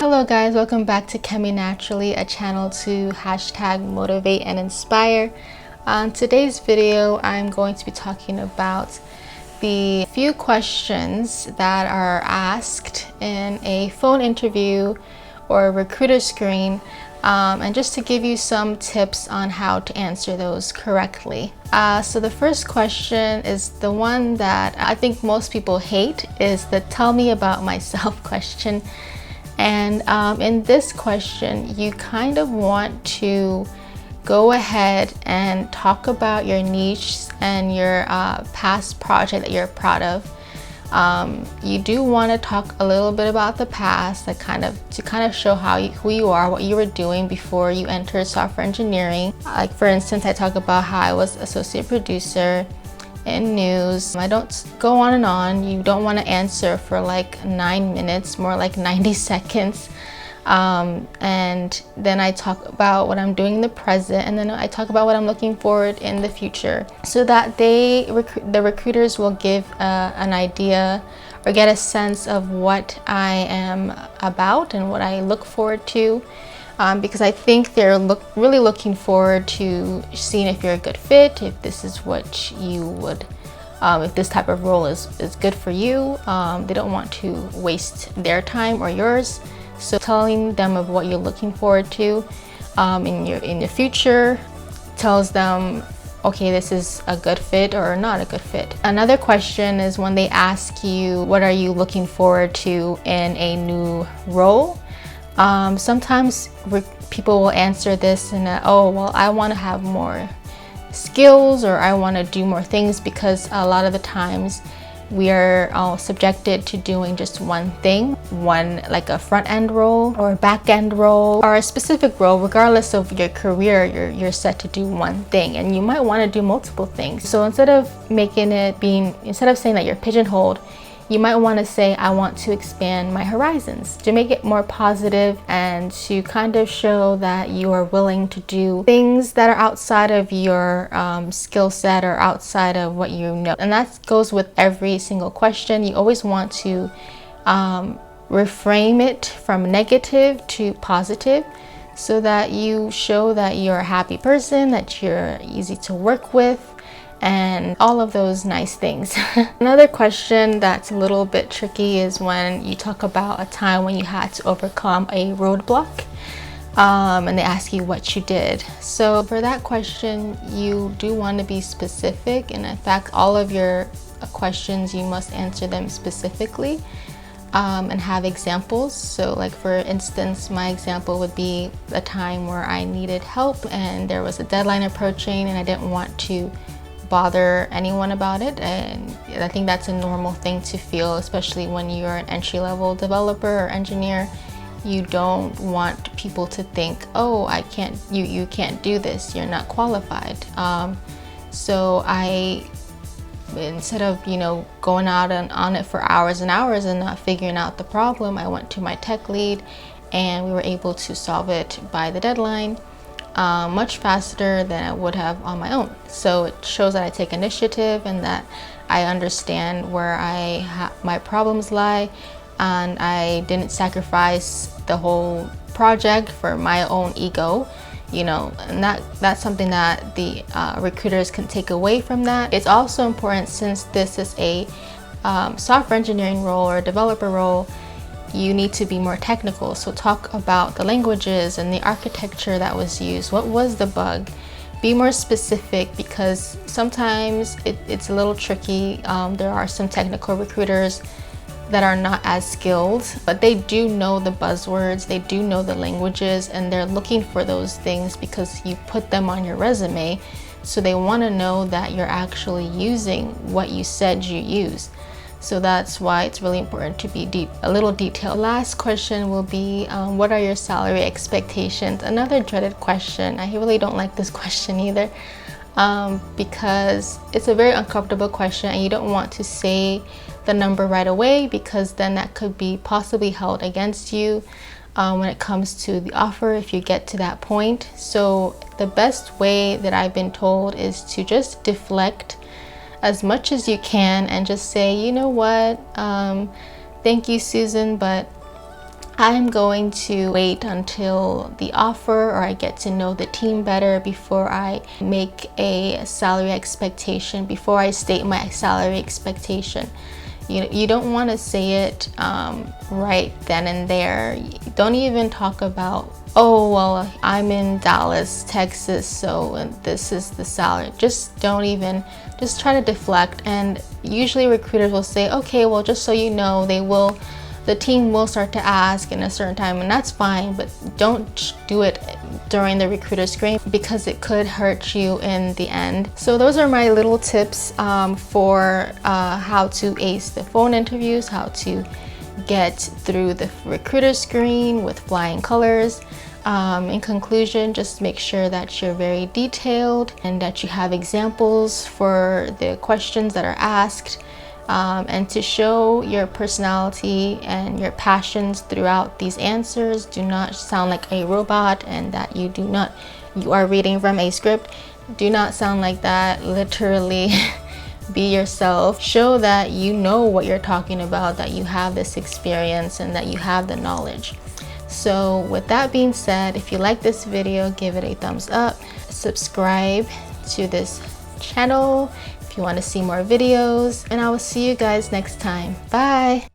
Hello guys, welcome back to Chemi Naturally, a channel to hashtag motivate and inspire. On today's video, I'm going to be talking about the few questions that are asked in a phone interview or a recruiter screen, and just to give you some tips on how to answer those correctly. So the first question is the one that I think most people hate, is the tell me about myself question. And in this question, you kind of want to go ahead and talk about your niche and your past project that you're proud of. You do want to talk a little bit about the past, like to show who you are, what you were doing before you entered software engineering. Like for instance, I talk about how I was associate producer in news. I don't go on and on. You don't want to answer for like 9 minutes, more like 90 seconds. And then I talk about what I'm doing in the present, and then I talk about what I'm looking forward in the future, so that the recruiters will give an idea or get a sense of what I am about and what I look forward to. Because I think they're really looking forward to seeing if you're a good fit, if this is what you would, if this type of role is good for you. They don't want to waste their time or yours. So telling them of what you're looking forward to in your future tells them, okay, this is a good fit or not a good fit. Another question is when they ask you, what are you looking forward to in a new role? Sometimes people will answer this in oh, well, I want to have more skills, or I want to do more things, because a lot of the times we are all subjected to doing just one thing, like a front end role or a back end role or a specific role. Regardless of your career, you're set to do one thing, and you might want to do multiple things. So instead of saying that you're pigeonholed, you might want to say, I want to expand my horizons, to make it more positive and to kind of show that you are willing to do things that are outside of your skill set or outside of what you know. And that goes with every single question. You always want to reframe it from negative to positive, so that you show that you're a happy person, that you're easy to work with, and all of those nice things. Another question that's a little bit tricky is when you talk about a time when you had to overcome a roadblock, and they ask you what you did. So for that question, you do want to be specific, and in fact, all of your questions, you must answer them specifically, and have examples. So like for instance, my example would be a time where I needed help and there was a deadline approaching, and I didn't want to bother anyone about it. And I think that's a normal thing to feel, especially when you're an entry-level developer or engineer. You don't want people to think, oh, you can't do this, you're not qualified. So I, instead of going out on it for hours and hours and not figuring out the problem, I went to my tech lead, and we were able to solve it by the deadline much faster than I would have on my own. So it shows that I take initiative and that I understand where my problems lie, and I didn't sacrifice the whole project for my own ego, and that's something that the recruiters can take away from that. It's also important, since this is a software engineering role or a developer role, you need to be more technical. So talk about the languages and the architecture that was used. What was the bug? Be more specific, because sometimes it's a little tricky. There are some technical recruiters that are not as skilled, but they do know the buzzwords, they do know the languages, and they're looking for those things because you put them on your resume. So they want to know that you're actually using what you said you use. So that's why it's really important to be a little detailed. Last question will be, what are your salary expectations? Another dreaded question. I really don't like this question either, because it's a very uncomfortable question, and you don't want to say the number right away, because then that could be possibly held against you when it comes to the offer, if you get to that point. So the best way that I've been told is to just deflect as much as you can and just say, you know what, thank you, Susan, but I'm going to wait until the offer or I get to know the team better before I make a salary expectation, before I state my salary expectation. You don't want to say it right then and there. Don't even talk about, oh, well, I'm in Dallas, Texas, so this is the salary. Just don't even, just try to deflect. And usually recruiters will say, okay, well, just so you know, the team will start to ask in a certain time, and that's fine, but don't do it during the recruiter screen because it could hurt you in the end. So those are my little tips for how to ace the phone interviews, how to get through the recruiter screen with flying colors. In conclusion, just make sure that you're very detailed and that you have examples for the questions that are asked. And to show your personality and your passions throughout these answers. Do not sound like a robot and that you are reading from a script. Do not sound like that. Literally be yourself. Show that you know what you're talking about, that you have this experience and that you have the knowledge. So with that being said, if you like this video, give it a thumbs up. Subscribe to this channel if you want to see more videos, and I will see you guys next time. Bye.